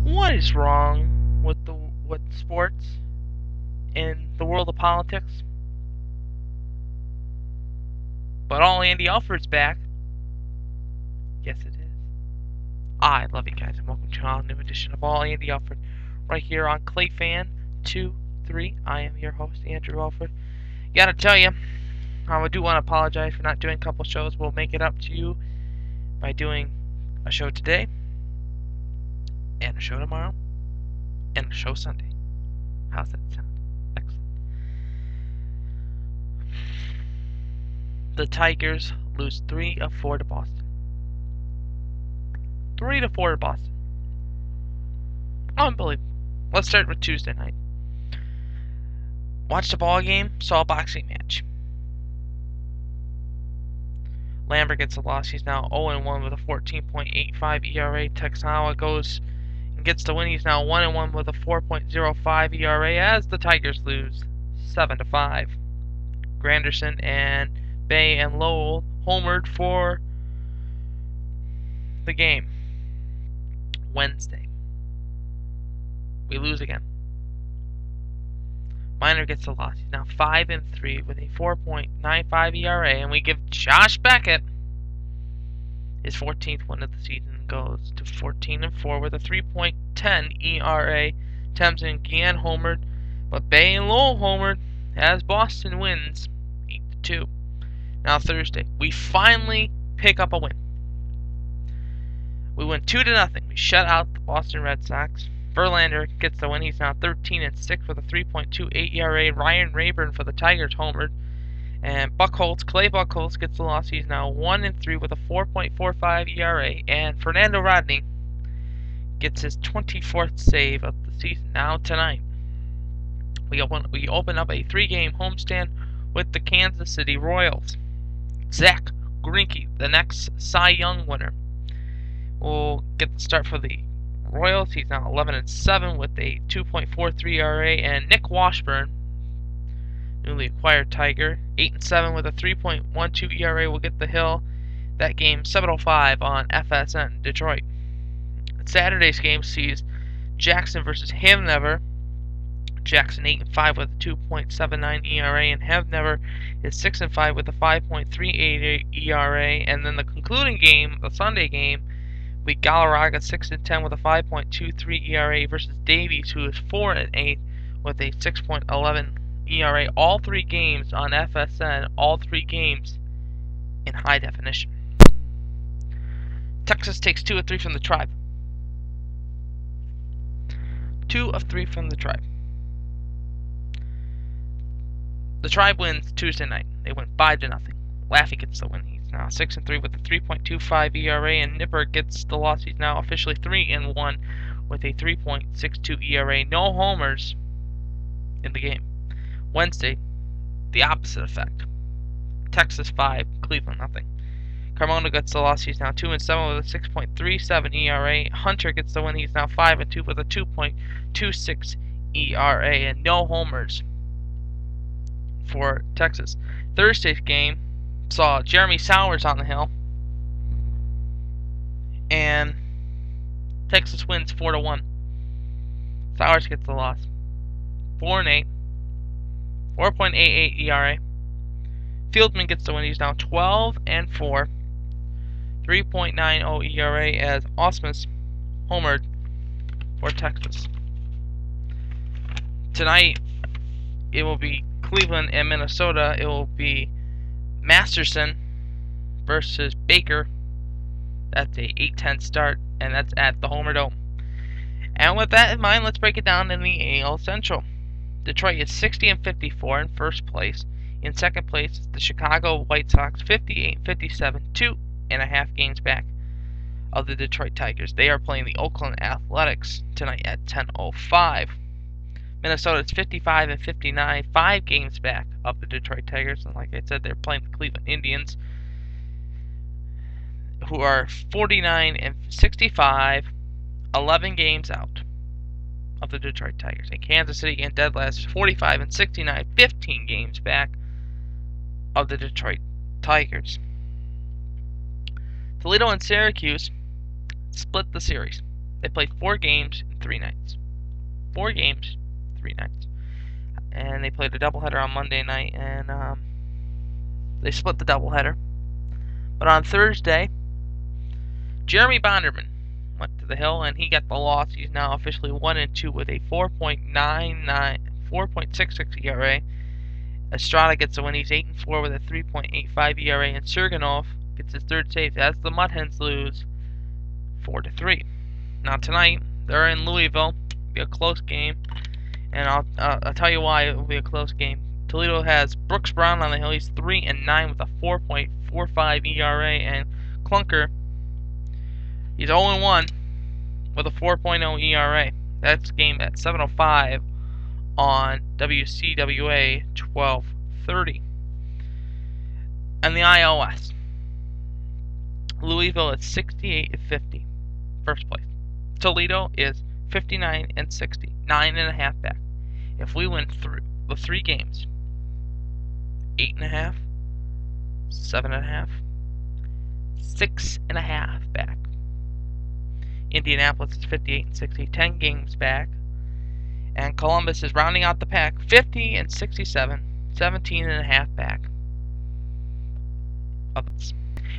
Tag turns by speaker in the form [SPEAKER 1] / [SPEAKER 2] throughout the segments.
[SPEAKER 1] What is wrong with sports in the world of politics? But All Andy Alfred's back. Yes, it is. I love you guys, and welcome to a new edition of All Andy Alfred, right here on ClayFan 23. I am your host, Andrew Alfred. Gotta tell you, I do want to apologize for not doing a couple shows. We'll make it up to you by doing a show today, and a show tomorrow, and a show Sunday. How's that sound? Excellent. The Tigers lose 3 of 4 to Boston. 3 to 4 to Boston. Unbelievable. Let's start with Tuesday night. Watched a ball game, saw a boxing match. Lambert gets a loss. He's now 0-1 with a 14.85 ERA. Texawa goes and gets the win. He's now 1-1 with a 4.05 ERA as the Tigers lose 7-5. Granderson and Bay and Lowell homered for the game. Wednesday, we lose again. Minor gets a loss. He's now 5-3 with a 4.95 ERA, and we give Josh Beckett his 14th win of the season. Goes to 14-4 with a 3.10 ERA. Thames and Guillen homered, but Bay and Lowell homered as Boston wins 8-2. Now Thursday, we finally pick up a win. We win 2-0. We shut out the Boston Red Sox. Verlander gets the win. He's now 13-6 with a 3.28 ERA. Ryan Rayburn for the Tigers homered. And Clay Buchholz gets the loss. He's now 1-3 with a 4.45 ERA. And Fernando Rodney gets his 24th save of the season. Now tonight, we open up a 3-game homestand with the Kansas City Royals. Zach Greinke, the next Cy Young winner, will get the start for the Royals. He's now 11-7 with a 2.43 ERA, and Nick Washburn, newly acquired Tiger, 8-7 with a 3.12 ERA, will get the hill. That game 7:05 on FSN Detroit. Saturday's game sees Jackson versus Havnever. Jackson 8-5 with a 2.79 ERA, and Havnever is 6-5 with a 5.38 ERA. And then the concluding game, the Sunday game, we Galarraga 6-10 with a 5.23 ERA versus Davies, who is 4-8 with a 6.11 ERA. All 3 games on FSN, all 3 games in high definition. Texas takes 2 of 3 from the Tribe. 2 of 3 from the Tribe. The Tribe wins Tuesday night. They win 5-0. Laffey gets the win. He's now 6-3 with a 3.25 ERA, and Nipper gets the loss. He's now officially 3-1 with a 3.62 ERA. No homers in the game. Wednesday, the opposite effect. Texas 5, Cleveland nothing. Carmona gets the loss. He's now 2-7 with a 6.37 ERA. Hunter gets the win. He's now 5-2 with a 2.26 ERA, and no homers for Texas. Thursday's game saw Jeremy Sowers on the hill, and Texas wins 4-1. Sowers gets the loss. 4-8, 4.88 ERA. Fieldman gets the win. He's now 12-4, 3.90 ERA as Osmus homered for Texas. Tonight, it will be Cleveland and Minnesota. It will be Masterson versus Baker. That's a 8-10 start, and that's at the Homer Dome. And with that in mind, let's break it down in the AL Central. Detroit is 60-54 in first place. In second place is the Chicago White Sox, 58-57, 2.5 games back of the Detroit Tigers. They are playing the Oakland Athletics tonight at 10:05. Minnesota is 55-59, 5 games back of the Detroit Tigers. And like I said, they're playing the Cleveland Indians, who are 49-65, 11 games out of the Detroit Tigers. And Kansas City in dead last is 45-69, 15 games back of the Detroit Tigers. Toledo and Syracuse split the series. They played 4 games in 3 nights. 4 games, 3 nights. And they played a doubleheader on Monday night, and they split the doubleheader. But on Thursday, Jeremy Bonderman went to the hill, and he got the loss. He's now officially 1-2 with a 4.66 ERA. Estrada gets a win. He's 8-4 with a 3.85 ERA, and Serganov gets his 3rd save as the Mud Hens lose 4-3. Now tonight they're in Louisville. It'll be a close game, and I'll tell you why it will be a close game. Toledo has Brooks Brown on the hill. He's 3-9 with a 4.45 ERA, and Clunker, he's 0-1 with a 4.0 ERA. That's game at 7:05 on WCWA 1230. And the iOS, Louisville is 68-50, first place. Toledo is 59-60, 9.5 back. If we win through the 3 games, 8.5, 7.5, 6.5 back. Indianapolis is 58-60, 10 games back. And Columbus is rounding out the pack, 50-67, 17.5 back.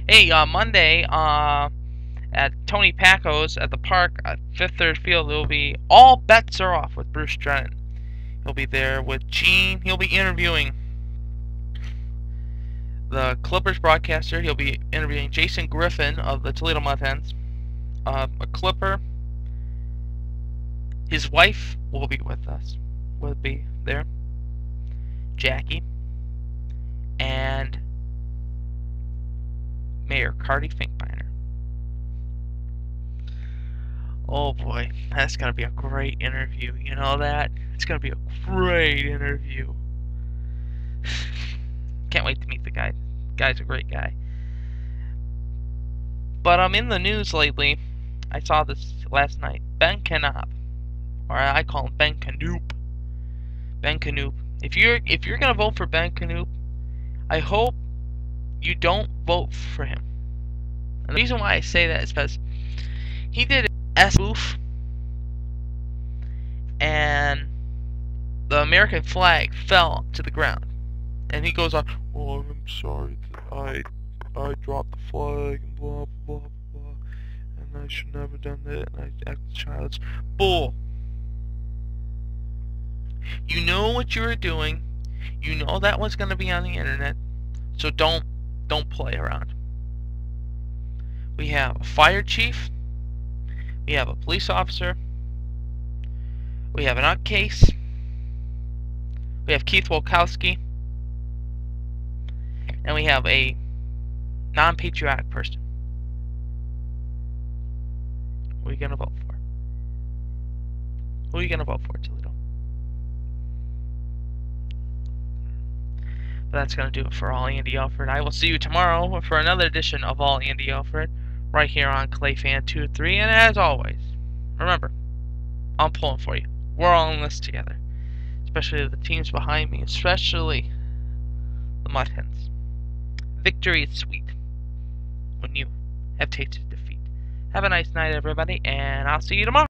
[SPEAKER 1] Hey, Monday at Tony Packo's at the park at Fifth Third Field, there will be All Bets Are Off with Bruce Drennan. He'll be there with Gene. He'll be interviewing the Clippers broadcaster. He'll be interviewing Jason Griffin of the Toledo Mud Hens, a Clipper. His wife will be with us. Will be there. Jackie. And Mayor Cardi Finkbeiner. Oh boy, that's gonna be a great interview. You know that? It's gonna be a great interview. Can't wait to meet the guy. Guy's a great guy. But in the news lately, I saw this last night. Ben Knoop, or I call him Ben Knoop. Ben Knoop. If you're gonna vote for Ben Knoop, I hope you don't vote for him. And the reason why I say that is because he did a spoof, and the American flag fell to the ground, and he goes on, "Oh, I'm sorry that I dropped the flag and blah blah blah, and I should never done that, and I acted childish." Bull. You know what you were doing. You know that was going to be on the internet, so don't play around. We have a fire chief. We have a police officer. We have an nutcase. We have Keith Wolkowski. And we have a non-patriotic person. Who are you going to vote for? Who are you going to vote for, Toledo? But that's going to do it for All Andy Alfred. I will see you tomorrow for another edition of All Andy Alfred, right here on ClayFan23. And as always, remember, I'm pulling for you. We're all in this together. Especially the teams behind me, especially the Mud Hens. Victory is sweet when you have tasted defeat. Have a nice night, everybody, and I'll see you tomorrow.